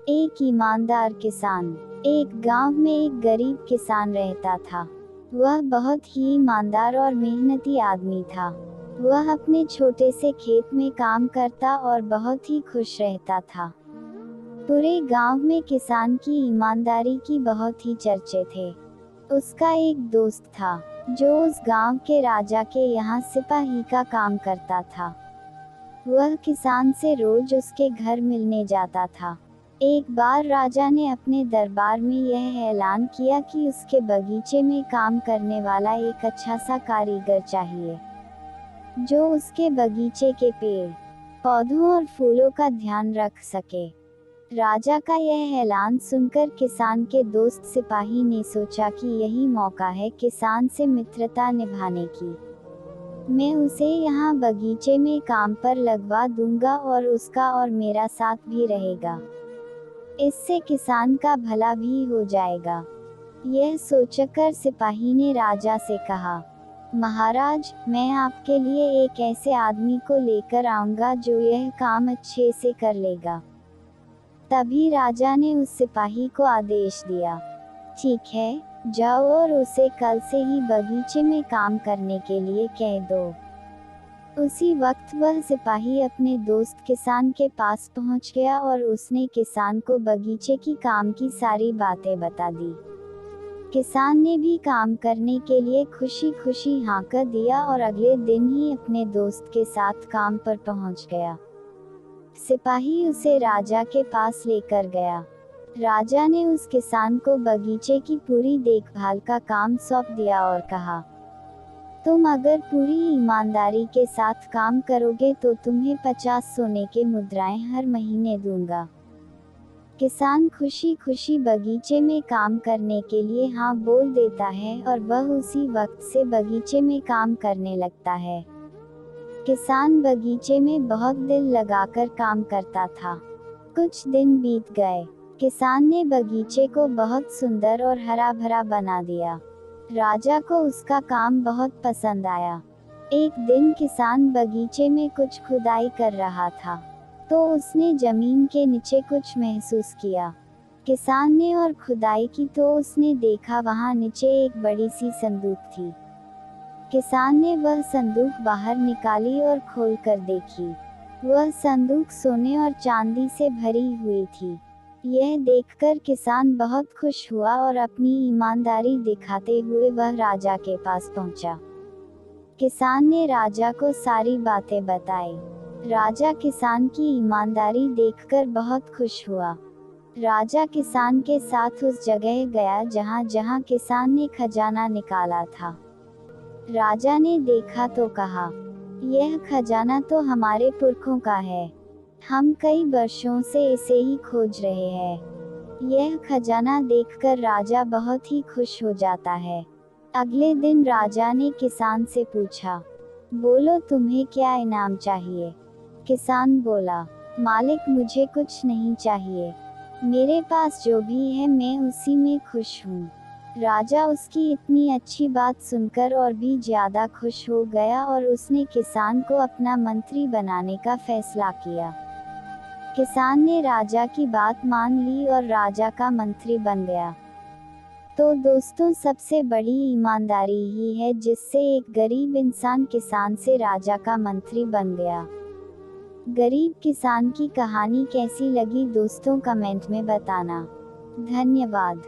एक ईमानदार किसान। एक गांव में एक गरीब किसान रहता था। वह बहुत ही ईमानदार और मेहनती आदमी था। वह अपने छोटे से खेत में काम करता और बहुत ही खुश रहता था। पूरे गांव में किसान की ईमानदारी की बहुत ही चर्चे थे। उसका एक दोस्त था जो उस गांव के राजा के यहाँ सिपाही का काम करता था। वह किसान से रोज उसके घर मिलने जाता था। एक बार राजा ने अपने दरबार में यह ऐलान किया कि उसके बगीचे में काम करने वाला एक अच्छा सा कारीगर चाहिए, जो उसके बगीचे के पेड़ पौधों और फूलों का ध्यान रख सके। राजा का यह ऐलान सुनकर किसान के दोस्त सिपाही ने सोचा कि यही मौका है किसान से मित्रता निभाने की। मैं उसे यहाँ बगीचे में काम पर लगवा दूंगा और उसका और मेरा साथ भी रहेगा। इससे किसान का भला भी हो जाएगा। यह सोचकर सिपाही ने राजा से कहा, महाराज, मैं आपके लिए एक ऐसे आदमी को लेकर आऊंगा जो यह काम अच्छे से कर लेगा। तभी राजा ने उस सिपाही को आदेश दिया, ठीक है, जाओ और उसे कल से ही बगीचे में काम करने के लिए कह दो। उसी वक्त वह सिपाही अपने दोस्त किसान के पास पहुंच गया और उसने किसान को बगीचे की काम की सारी बातें बता दी। किसान ने भी काम करने के लिए खुशी खुशी हाँ कर दिया और अगले दिन ही अपने दोस्त के साथ काम पर पहुंच गया। सिपाही उसे राजा के पास लेकर गया। राजा ने उस किसान को बगीचे की पूरी देखभाल का काम सौंप दिया और कहा, तुम अगर पूरी ईमानदारी के साथ काम करोगे तो तुम्हें 50 सोने के मुद्राएं हर महीने दूंगा। किसान खुशी खुशी बगीचे में काम करने के लिए हाँ बोल देता है और वह उसी वक्त से बगीचे में काम करने लगता है। किसान बगीचे में बहुत दिल लगाकर काम करता था। कुछ दिन बीत गए। किसान ने बगीचे को बहुत सुंदर और हरा भरा बना दिया। राजा को उसका काम बहुत पसंद आया। एक दिन किसान बगीचे में कुछ खुदाई कर रहा था, तो उसने जमीन के नीचे कुछ महसूस किया। किसान ने और खुदाई की तो उसने देखा वहां नीचे एक बड़ी सी संदूक थी। किसान ने वह संदूक बाहर निकाली और खोल कर देखी। वह संदूक सोने और चांदी से भरी हुई थी। यह देखकर किसान बहुत खुश हुआ और अपनी ईमानदारी दिखाते हुए वह राजा के पास पहुंचा। किसान ने राजा को सारी बातें बताई। राजा किसान की ईमानदारी देखकर बहुत खुश हुआ। राजा किसान के साथ उस जगह गया जहां जहां किसान ने खजाना निकाला था। राजा ने देखा तो कहा, यह खजाना तो हमारे पुरखों का है। हम कई वर्षों से इसे ही खोज रहे हैं। यह खजाना देखकर राजा बहुत ही खुश हो जाता है। अगले दिन राजा ने किसान से पूछा, बोलो तुम्हें क्या इनाम चाहिए? किसान बोला, मालिक मुझे कुछ नहीं चाहिए। मेरे पास जो भी है मैं उसी में खुश हूँ। राजा उसकी इतनी अच्छी बात सुनकर और भी ज्यादा खुश हो गया और उसने किसान को अपना मंत्री बनाने का फैसला किया। किसान ने राजा की बात मान ली और राजा का मंत्री बन गया। तो दोस्तों, सबसे बड़ी ईमानदारी ही है जिससे एक गरीब इंसान किसान से राजा का मंत्री बन गया। गरीब किसान की कहानी कैसी लगी दोस्तों, कमेंट में बताना। धन्यवाद।